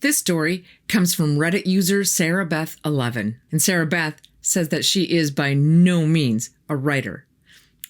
This story comes from Reddit user SarahBeth11, and Sarah Beth says that she is by no means a writer,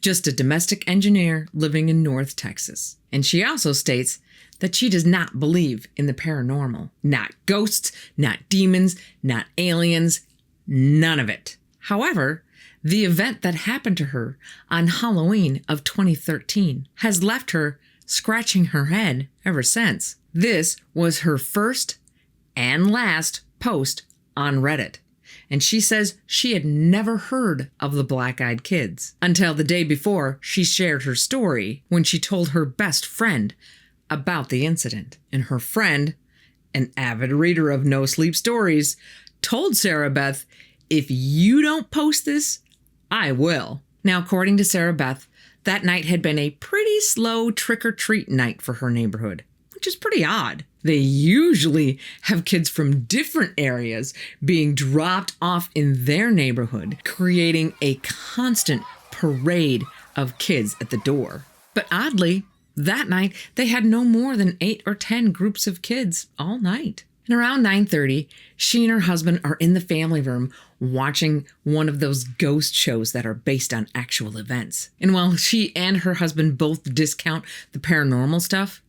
just a domestic engineer living in North Texas. And she also states that she does not believe in the paranormal. Not ghosts, not demons, not aliens, none of it. However, the event that happened to her on Halloween of 2013 has left her scratching her head ever since. This was her first and last post on Reddit, and she says she had never heard of the Black-Eyed Kids until the day before she shared her story when she told her best friend about the incident. And her friend, an avid reader of No Sleep Stories, told Sarah Beth, "If you don't post this, I will." Now, according to Sarah Beth, that night had been a pretty slow trick-or-treat night for her neighborhood, which is pretty odd. They usually have kids from different areas being dropped off in their neighborhood, creating a constant parade of kids at the door. But oddly, that night they had no more than 8 or 10 groups of kids all night. And around 9:30, she and her husband are in the family room watching one of those ghost shows that are based on actual events. And while she and her husband both discount the paranormal stuff,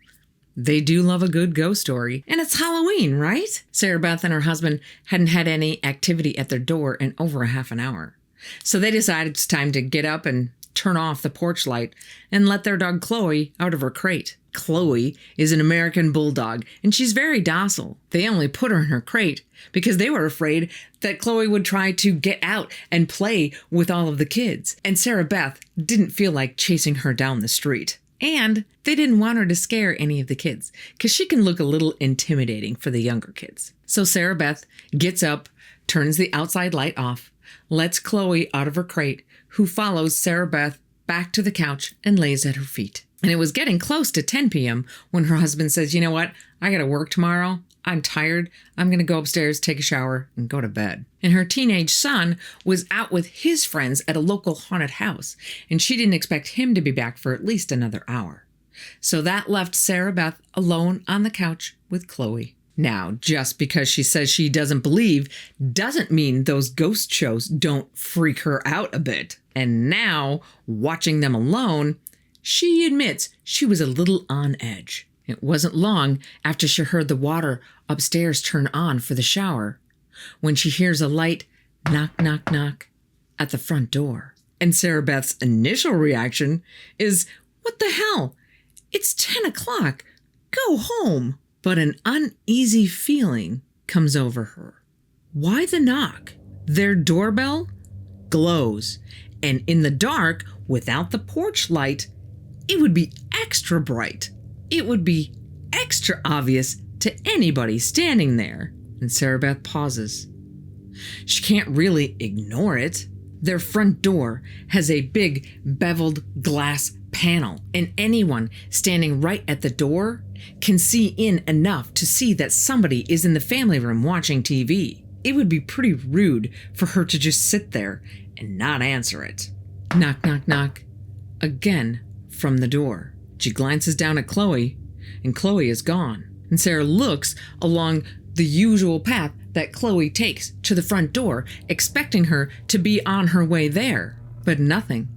they do love a good ghost story. And it's Halloween, right? Sarah Beth and her husband hadn't had any activity at their door in over a half an hour. So they decided it's time to get up and turn off the porch light and let their dog Chloe out of her crate. Chloe is an American bulldog, and she's very docile. They only put her in her crate because they were afraid that Chloe would try to get out and play with all of the kids. And Sarah Beth didn't feel like chasing her down the street. And they didn't want her to scare any of the kids because she can look a little intimidating for the younger kids. So Sarah Beth gets up, turns the outside light off, lets Chloe out of her crate, who follows Sarah Beth back to the couch and lays at her feet. And it was getting close to 10 p.m. when her husband says, "You know what? I got to work tomorrow. I'm tired. I'm going to go upstairs, take a shower, and go to bed." And her teenage son was out with his friends at a local haunted house, and she didn't expect him to be back for at least another hour. So that left Sarah Beth alone on the couch with Chloe. Now, just because she says she doesn't believe doesn't mean those ghost shows don't freak her out a bit. And now, watching them alone, she admits she was a little on edge. It wasn't long after she heard the water upstairs turn on for the shower when she hears a light knock, knock, knock at the front door. And Sarah Beth's initial reaction is, "What the hell? It's 10 o'clock. Go home." But an uneasy feeling comes over her. Why the knock? Their doorbell glows, and in the dark, without the porch light, it would be extra bright. It would be extra obvious to anybody standing there. And Sarah Beth pauses. She can't really ignore it. Their front door has a big beveled glass panel, and anyone standing right at the door can see in enough to see that somebody is in the family room watching TV. It would be pretty rude for her to just sit there and not answer it. Knock, knock, knock. Again from the door. She glances down at Chloe, and Chloe is gone. And Sarah looks along the usual path that Chloe takes to the front door, expecting her to be on her way there. But nothing.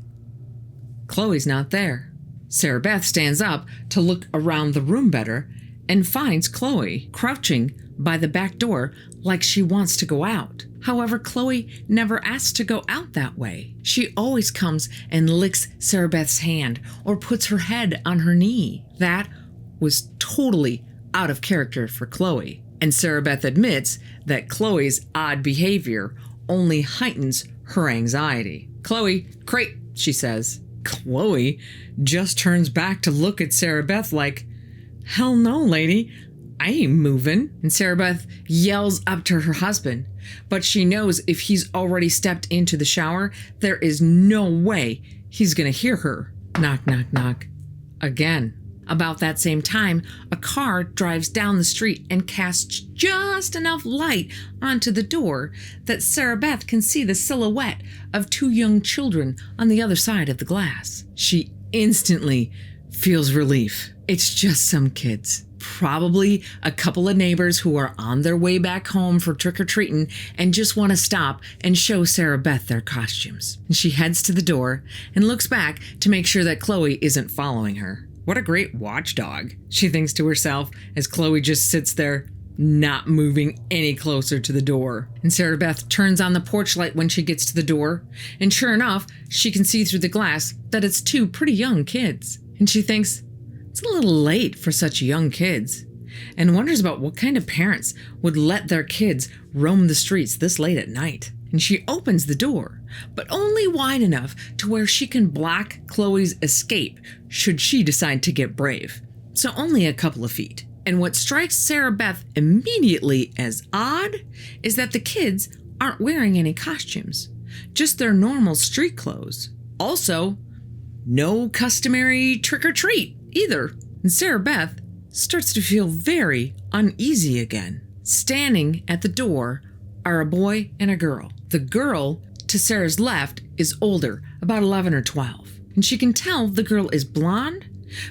Chloe's not there. Sarah Beth stands up to look around the room better and finds Chloe crouching by the back door like she wants to go out. However, Chloe never asks to go out that way. She always comes and licks Sarah Beth's hand or puts her head on her knee. That was totally out of character for Chloe. And Sarah Beth admits that Chloe's odd behavior only heightens her anxiety. "Chloe, crate," she says. Chloe just turns back to look at Sarah Beth like, "Hell no, lady. I ain't moving." And Sarah Beth yells up to her husband, but she knows if he's already stepped into the shower, there is no way he's going to hear her. Knock, knock, knock. Again. About that same time, a car drives down the street and casts just enough light onto the door that Sarah Beth can see the silhouette of 2 young children on the other side of the glass. She instantly feels relief. It's just some kids. Probably a couple of neighbors who are on their way back home for trick-or-treating and just want to stop and show Sarah Beth their costumes. And she heads to the door and looks back to make sure that Chloe isn't following her. What a great watchdog, she thinks to herself as Chloe just sits there, not moving any closer to the door. And Sarah Beth turns on the porch light when she gets to the door, and sure enough, she can see through the glass that it's two pretty young kids. And she thinks, it's a little late for such young kids, and wonders about what kind of parents would let their kids roam the streets this late at night. And she opens the door, but only wide enough to where she can block Chloe's escape should she decide to get brave. So only a couple of feet. And what strikes Sarah Beth immediately as odd is that the kids aren't wearing any costumes, just their normal street clothes. Also, no customary trick-or-treat either. And Sarah Beth starts to feel very uneasy again. Standing at the door are a boy and a girl. The girl to Sarah's left is older, about 11 or 12. And she can tell the girl is blonde,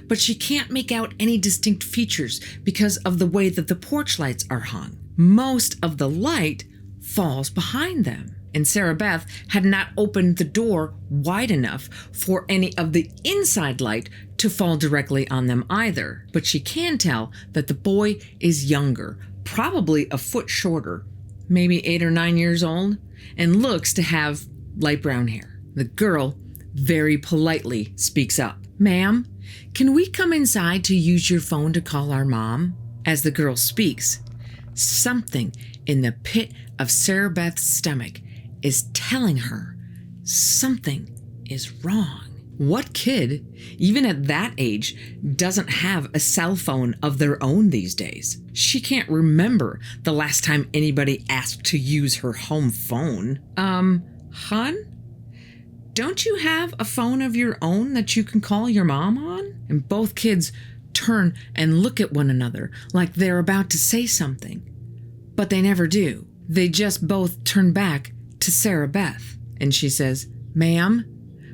but she can't make out any distinct features because of the way that the porch lights are hung. Most of the light falls behind them. And Sarah Beth had not opened the door wide enough for any of the inside light to fall directly on them either. But she can tell that the boy is younger, probably a foot shorter, maybe 8 or 9 years old, and looks to have light brown hair. The girl very politely speaks up. Ma'am, can we come inside to use your phone to call our mom? As the girl speaks, something in the pit of Sarah Beth's stomach is telling her something is wrong. What kid, even at that age, doesn't have a cell phone of their own these days? She can't remember the last time anybody asked to use her home phone. Hon? Don't you have a phone of your own that you can call your mom on? And both kids turn and look at one another like they're about to say something. But they never do. They just both turn back to Sarah Beth. And she says, Ma'am,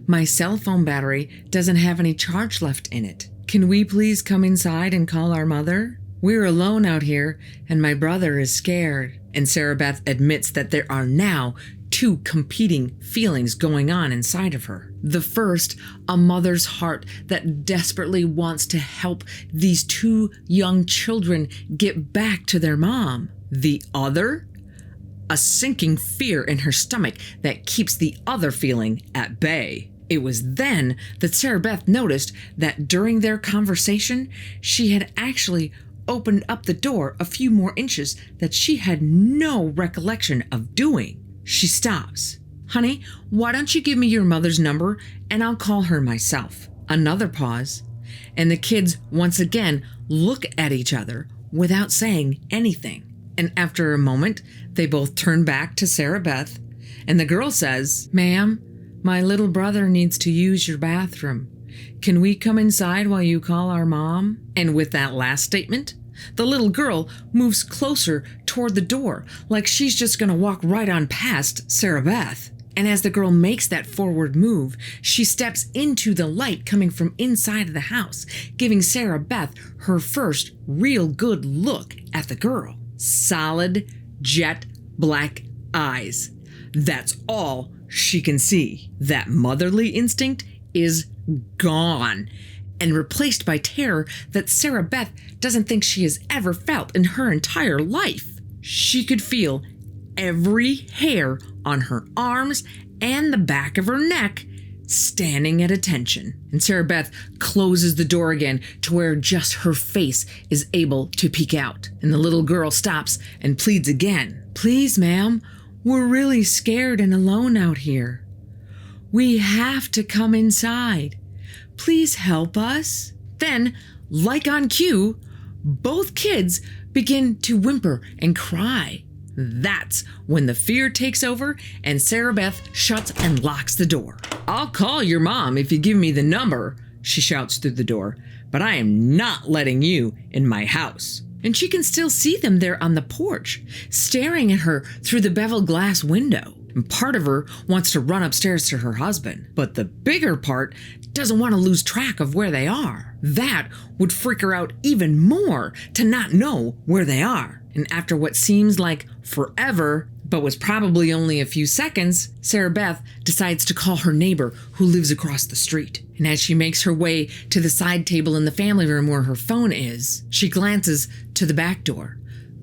my cell phone battery doesn't have any charge left in it. Can we please come inside and call our mother? We're alone out here and my brother is scared. And Sarah Beth admits that there are now two competing feelings going on inside of her. The first, a mother's heart that desperately wants to help these two young children get back to their mom. The other, a sinking fear in her stomach that keeps the other feeling at bay. It was then that Sarah Beth noticed that during their conversation, she had actually opened up the door a few more inches that she had no recollection of doing. She stops. Honey, why don't you give me your mother's number and I'll call her myself. Another pause, and the kids once again look at each other without saying anything. And after a moment, they both turn back to Sarah Beth, and the girl says, Ma'am, my little brother needs to use your bathroom. Can we come inside while you call our mom? And with that last statement, the little girl moves closer toward the door, like she's just going to walk right on past Sarah Beth. And as the girl makes that forward move, she steps into the light coming from inside of the house, giving Sarah Beth her first real good look at the girl. Solid, jet black eyes. That's all she can see. That motherly instinct is gone and replaced by terror that Sarah Beth doesn't think she has ever felt in her entire life. She could feel every hair on her arms and the back of her neck standing at attention. And Sarah Beth closes the door again to where just her face is able to peek out. And the little girl stops and pleads again. Please, ma'am, we're really scared and alone out here. We have to come inside. Please help us. Then, like on cue, both kids begin to whimper and cry. That's when the fear takes over and Sarah Beth shuts and locks the door. I'll call your mom if you give me the number, she shouts through the door, but I am not letting you in my house. And she can still see them there on the porch, staring at her through the beveled glass window. And part of her wants to run upstairs to her husband, but the bigger part doesn't want to lose track of where they are. That would freak her out even more to not know where they are. And after what seems like forever, but was probably only a few seconds, Sarah Beth decides to call her neighbor who lives across the street. And as she makes her way to the side table in the family room where her phone is, she glances to the back door.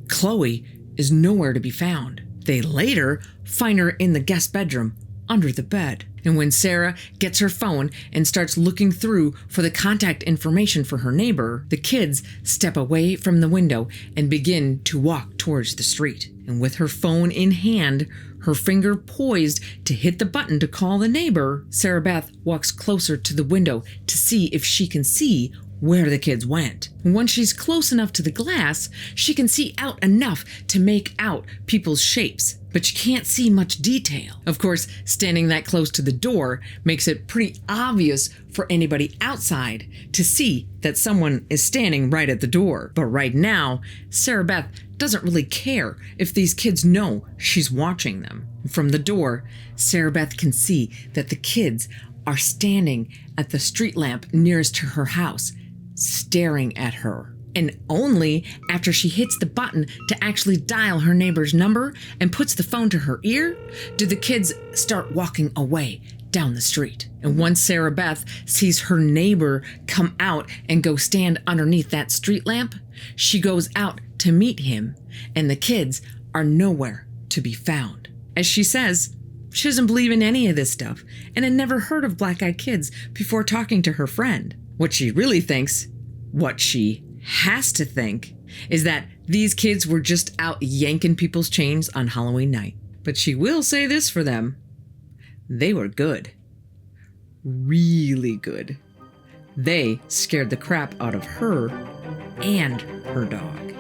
Chloe is nowhere to be found. They later find her in the guest bedroom under the bed. And when Sarah gets her phone and starts looking through for the contact information for her neighbor, the kids step away from the window and begin to walk towards the street. And with her phone in hand, her finger poised to hit the button to call the neighbor, Sarah Beth walks closer to the window to see if she can see where the kids went. And once she's close enough to the glass, she can see out enough to make out people's shapes, but she can't see much detail. Of course, standing that close to the door makes it pretty obvious for anybody outside to see that someone is standing right at the door. But right now, Sarah Beth doesn't really care if these kids know she's watching them. From the door, Sarah Beth can see that the kids are standing at the street lamp nearest to her house, staring at her. And only after she hits the button to actually dial her neighbor's number and puts the phone to her ear, do the kids start walking away down the street. And once Sarah Beth sees her neighbor come out and go stand underneath that street lamp, she goes out to meet him, and the kids are nowhere to be found. As she says, she doesn't believe in any of this stuff and had never heard of black-eyed kids before talking to her friend. What she really thinks, what she has to think, is that these kids were just out yanking people's chains on Halloween night. But she will say this for them: they were good. Really good. They scared the crap out of her and her dog.